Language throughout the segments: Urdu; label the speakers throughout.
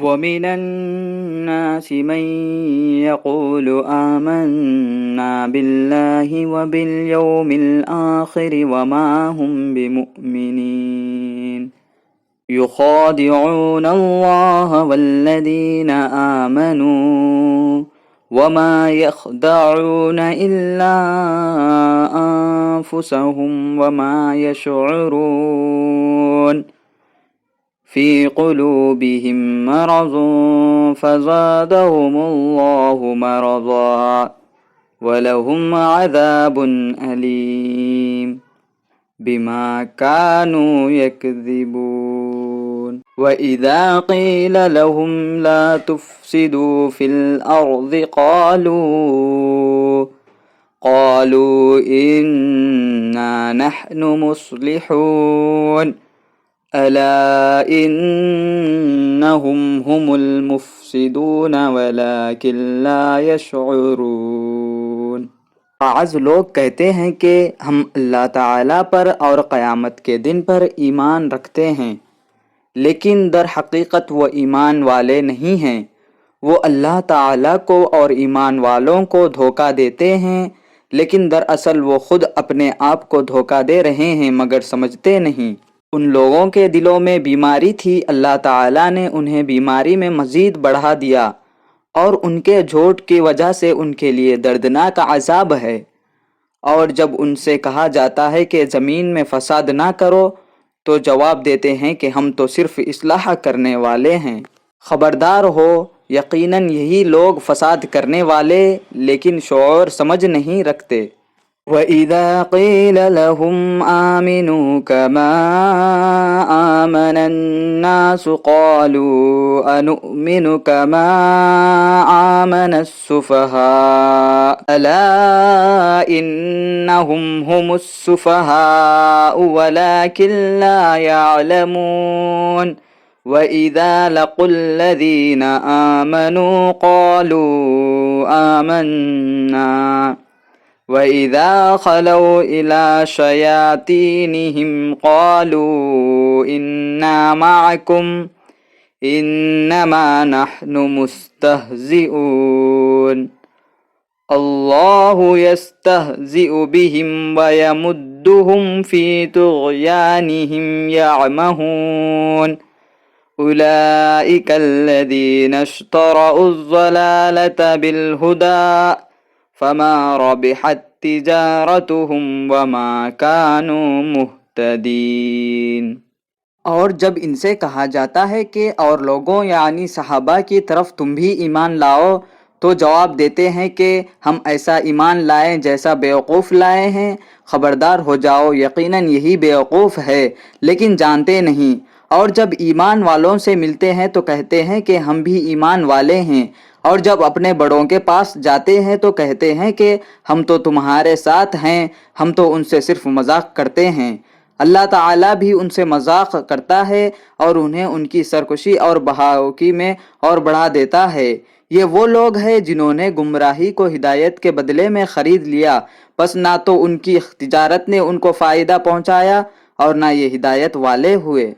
Speaker 1: ومن الناس من يقول آمنا بالله وباليوم الآخر وما هم بمؤمنين يخادعون الله والذين آمنوا وما يخدعون إلا أنفسهم وما يشعرون في قلوبهم مرض فزادهم الله مرضا ولهم عذاب أليم بما كانوا يكذبون وإذا قيل لهم لا تفسدوا في الأرض قالوا إنا نحن مصلحون ألا إنهم هم المفسدون ولكن لا يشعرون۔ بعض لوگ کہتے ہیں کہ ہم اللہ تعالیٰ پر اور قیامت کے دن پر ایمان رکھتے ہیں، لیکن در حقیقت وہ ایمان والے نہیں ہیں۔ وہ اللہ تعالیٰ کو اور ایمان والوں کو دھوکہ دیتے ہیں، لیکن دراصل وہ خود اپنے آپ کو دھوکہ دے رہے ہیں مگر سمجھتے نہیں۔ ان لوگوں کے دلوں میں بیماری تھی، اللہ تعالیٰ نے انہیں بیماری میں مزید بڑھا دیا، اور ان کے جھوٹ کی وجہ سے ان کے لیے دردناک عذاب ہے۔ اور جب ان سے کہا جاتا ہے کہ زمین میں فساد نہ کرو تو جواب دیتے ہیں کہ ہم تو صرف اصلاح کرنے والے ہیں۔ خبردار ہو، یقیناً یہی لوگ فساد کرنے والے لیکن شعور سمجھ نہیں رکھتے۔ وَإِذَا قِيلَ لَهُمْ آمِنُوا كَمَا آمَنَ النَّاسُ قَالُوا أَنُؤْمِنُ كَمَا آمَنَ السُّفَهَاءُ أَلَا إِنَّهُمْ هُمُ السُّفَهَاءُ وَلَكِنْ لَا يَعْلَمُونَ وَإِذَا لَقُوا الَّذِينَ آمَنُوا قَالُوا آمَنَّا وَإِذَا خَلَوْا إِلَى شَيَاطِينِهِمْ قَالُوا إِنَّا مَعَكُمْ إِنَّمَا نَحْنُ مُسْتَهْزِئُونَ اللَّهُ يَسْتَهْزِئُ بِهِمْ وَيَمُدُّهُمْ فِي طُغْيَانِهِمْ يَعْمَهُونَ أُولَئِكَ الَّذِينَ اشْتَرَوُا الضَّلَالَةَ بِالْهُدَى فما ربحت تجارتهم وما كانوا مهتدين۔ اور جب ان سے کہا جاتا ہے کہ اور لوگوں یعنی صحابہ کی طرف تم بھی ایمان لاؤ تو جواب دیتے ہیں کہ ہم ایسا ایمان لائیں جیسا بیوقوف لائے ہیں۔ خبردار ہو جاؤ، یقیناً یہی بیوقوف ہے لیکن جانتے نہیں۔ اور جب ایمان والوں سے ملتے ہیں تو کہتے ہیں کہ ہم بھی ایمان والے ہیں، اور جب اپنے بڑوں کے پاس جاتے ہیں تو کہتے ہیں کہ ہم تو تمہارے ساتھ ہیں، ہم تو ان سے صرف مذاق کرتے ہیں۔ اللہ تعالیٰ بھی ان سے مذاق کرتا ہے اور انہیں ان کی سرکشی اور بہاوکی میں اور بڑھا دیتا ہے۔ یہ وہ لوگ ہیں جنہوں نے گمراہی کو ہدایت کے بدلے میں خرید لیا، بس نہ تو ان کی تجارت نے ان کو فائدہ پہنچایا اور نہ یہ ہدایت والے ہوئے۔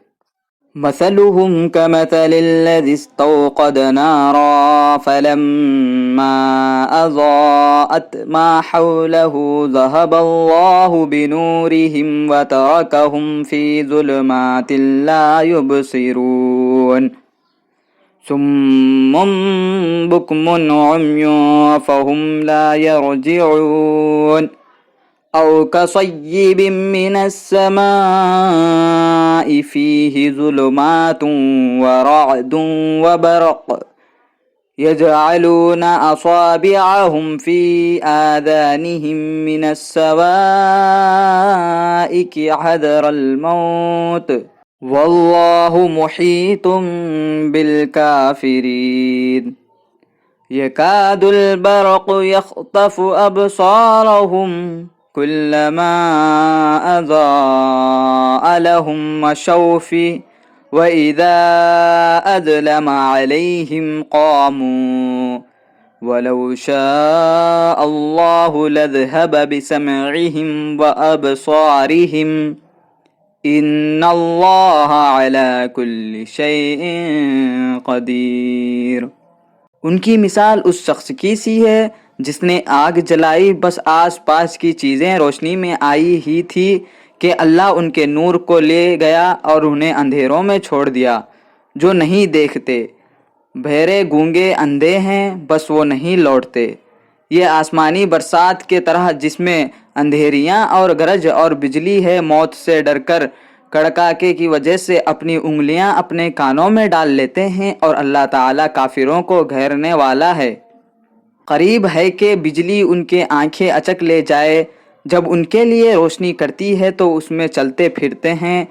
Speaker 1: مثلهم كمثل الذي استوقد نارا فلما أضاءت ما حوله ذهب الله بنورهم وتركهم في ظلمات لا يبصرون صم بكم عمي فهم لا يرجعون أو كصيب من السماء فيه ظلمات ورعد وبرق يجعلون أصابعهم في آذانهم من الصواعق حذر الموت والله محيط بالكافرين يكاد البرق يخطف أبصارهم كلما أضاء لهم مشوا فيه وإذا أظلم عليهم قاموا ولو شاء الله لذهب بسمعهم وأبصارهم ان اللہ علی کل شیء قدیر۔ ان کی مثال اس شخص کی سی ہے جس نے آگ جلائی، بس آس پاس کی چیزیں روشنی میں آئی ہی تھی کہ اللہ ان کے نور کو لے گیا اور انہیں اندھیروں میں چھوڑ دیا جو نہیں دیکھتے۔ بہرے گونگے اندھے ہیں، بس وہ نہیں لوٹتے۔ یہ آسمانی برسات کے طرح جس میں اندھیریاں اور گرج اور بجلی ہے، موت سے ڈر کر کڑکاکے کی وجہ سے اپنی انگلیاں اپنے کانوں میں ڈال لیتے ہیں، اور اللہ تعالیٰ کافروں کو گھیرنے والا ہے۔ قریب ہے کہ بجلی ان کے آنکھیں اچک لے جائے، جب ان کے لیے روشنی کرتی ہے تو اس میں چلتے پھرتے ہیں،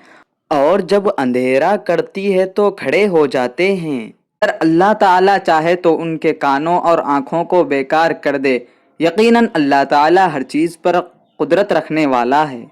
Speaker 1: اور جب اندھیرا کرتی ہے تو کھڑے ہو جاتے ہیں۔ اگر اللہ تعالیٰ چاہے تو ان کے کانوں اور آنکھوں کو بیکار کر دے۔ یقیناً اللہ تعالیٰ ہر چیز پر قدرت رکھنے والا ہے۔